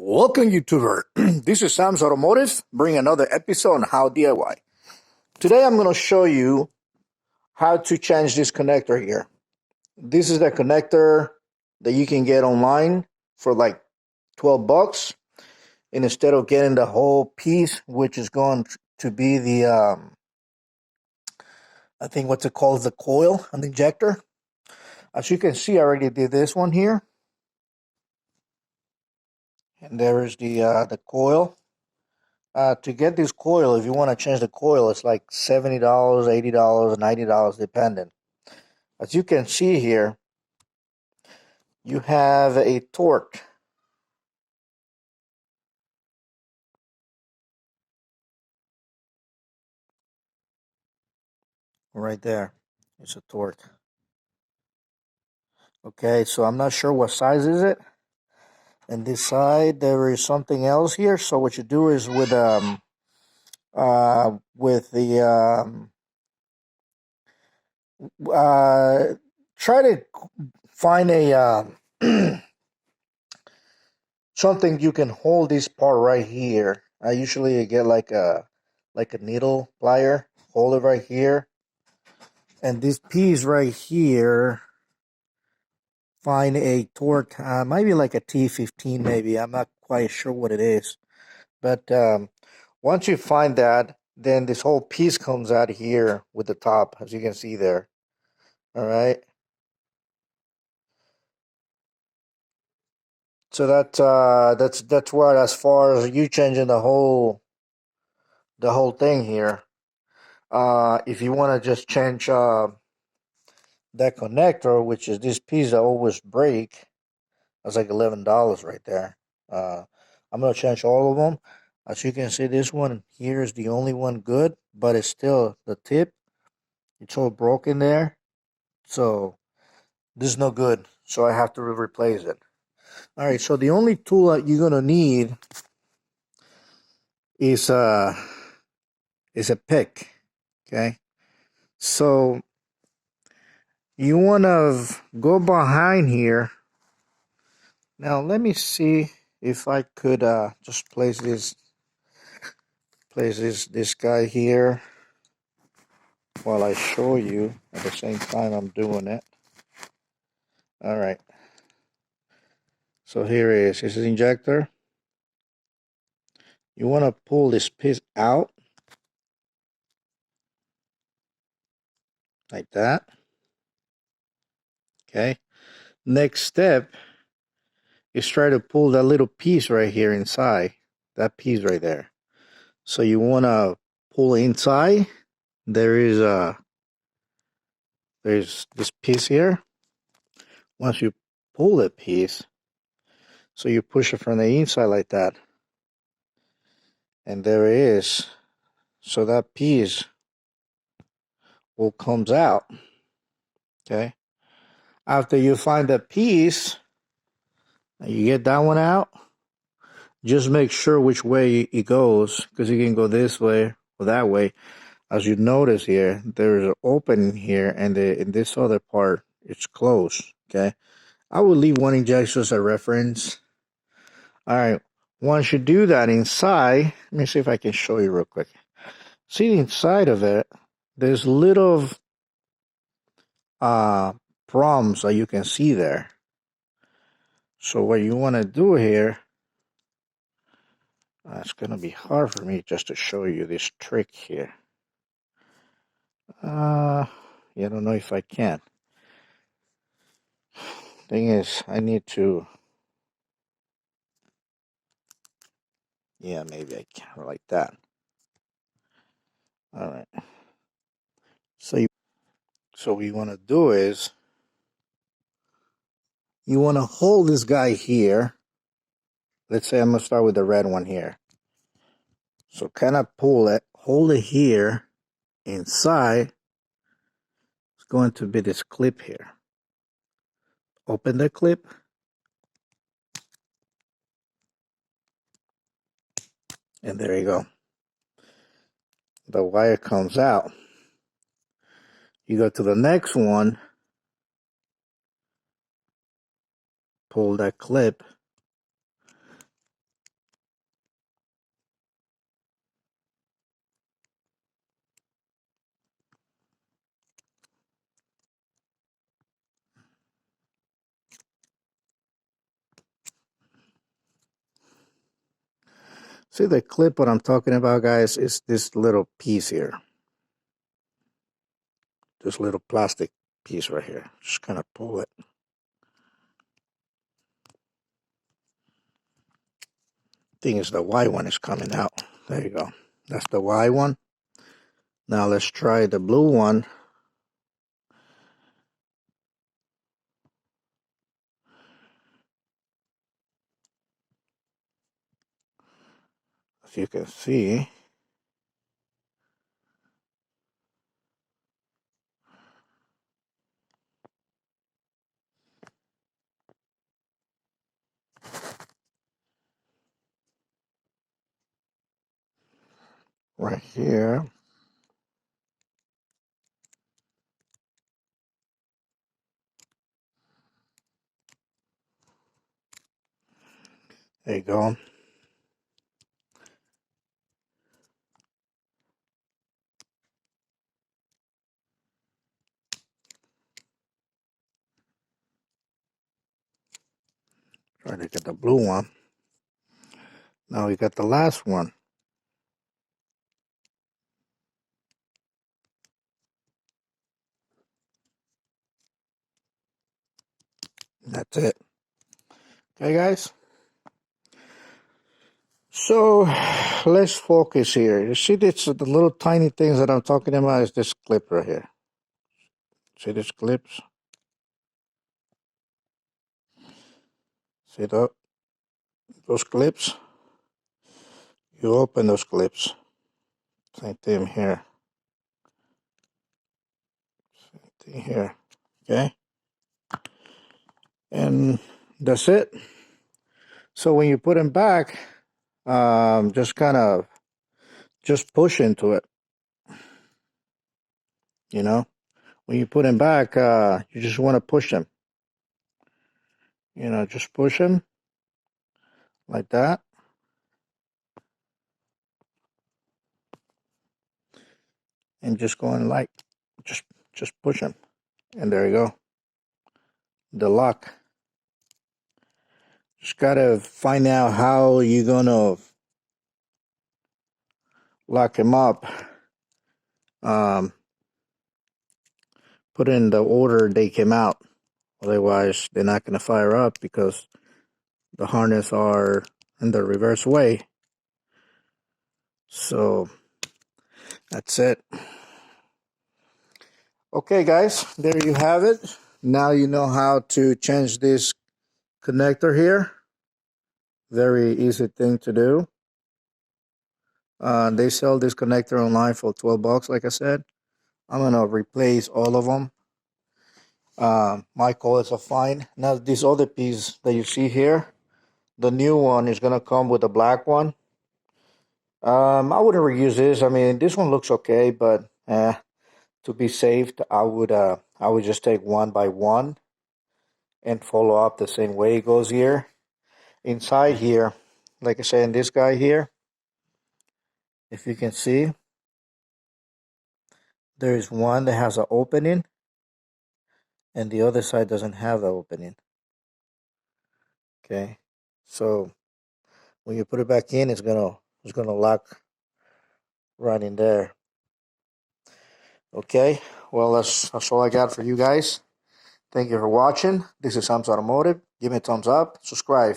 Welcome, YouTuber. This is Sam's Automotive, bringing another episode on How DIY. Today, I'm going to show you how to change this connector here. This is the connector that you can get online for like 12 bucks. And instead of getting the whole piece, which is going to be the, I think what's it called, the coil, an injector. As you can see, I already did this one here. And there is the coil. To get this coil, if you want to change the coil, it's like $70, $80, $90, depending. As you can see here, you have a torque. Right there. It's a torque. Okay, so I'm not sure what size is it. And this side, there is something else here. So what you do is with the try to find a something you can hold this part right here. I usually get like a needle plier, hold it right here, and this piece right here, find a torque, maybe like a T15 maybe. I'm not quite sure what it is, but once you find that, then this whole piece comes out here with the top, as you can see there. All right. So that's what, as far as you changing the whole thing here. If you want to just change that connector, which is this piece that always break, that's like $11 right there. I'm gonna change all of them. As you can see, this one here is the only one good, but it's still the tip. It's all broken there, so this is no good. So I have to replace it. All right. So the only tool that you're gonna need is a pick. Okay. So you wanna go behind here. Now let me see if I could just place this guy here while I show you at the same time I'm doing it. All right. So here it is. This is injector. You want to pull this piece out like that. Okay. Next step is try to pull that little piece right here inside. That piece right there. So you want to pull inside. There's this piece here. Once you pull that piece, so you push it from the inside like that. And there it is. So that piece will comes out. Okay. After you find that piece, you get that one out. Just make sure which way it goes, because you can go this way or that way. As you notice here, there is an opening here, and in this other part, it's closed. Okay. I will leave one injection as a reference. All right. Once you do that inside, let me see if I can show you real quick. See the inside of it, there's little proms that you can see there. So what you want to do here, it's going to be hard for me just to show you this trick here. Yeah, I don't know if I can. Thing is, I need to, yeah, maybe I can like that. All right. So what you want to do is, you want to hold this guy here. Let's say I'm going to start with the red one here. So kind of pull it, hold it here. Inside, it's going to be this clip here. Open the clip. And there you go. The wire comes out. You go to the next one. Pull that clip. See the clip what I'm talking about, guys, is this little piece here. This little plastic piece right here. Just kind of pull it. Thing is the Y one is coming out. There you go. That's the Y one. Now let's try the blue one. As you can see, right here, there you go. Try to get the blue one. Now we got the last one. That's it. Okay, guys. So let's focus here. You see this, the little tiny things that I'm talking about is this clip right here. See these clips? See those clips? You open those clips. Same thing here. Same thing here. Okay? And that's it. So when you put them back, just kind of just push into it. You know? When you put them back, you just want to push them. You know, just push them like that. And just going like, just push them. And there you go. The lock. Just gotta find out how you're gonna lock them up. Put in the order they came out. Otherwise, they're not gonna fire up because the harness are in the reverse way. So that's it. Okay, guys, there you have it. Now you know how to change this connector here. Very easy thing to do. They sell this connector online for $12, like I said. I'm gonna replace all of them. My coils are fine. Now this other piece that you see here, the new one is gonna come with a black one. I wouldn't reuse this. I mean, this one looks okay, but to be safe, I would just take one by one and follow up the same way it goes here. Inside here, like I said, in this guy here, if you can see, there is one that has an opening, and the other side doesn't have the opening. Okay, so when you put it back in, it's gonna lock right in there. Okay, well that's all I got for you guys. Thank you for watching. This is Sam's Automotive. Give me a thumbs up, subscribe.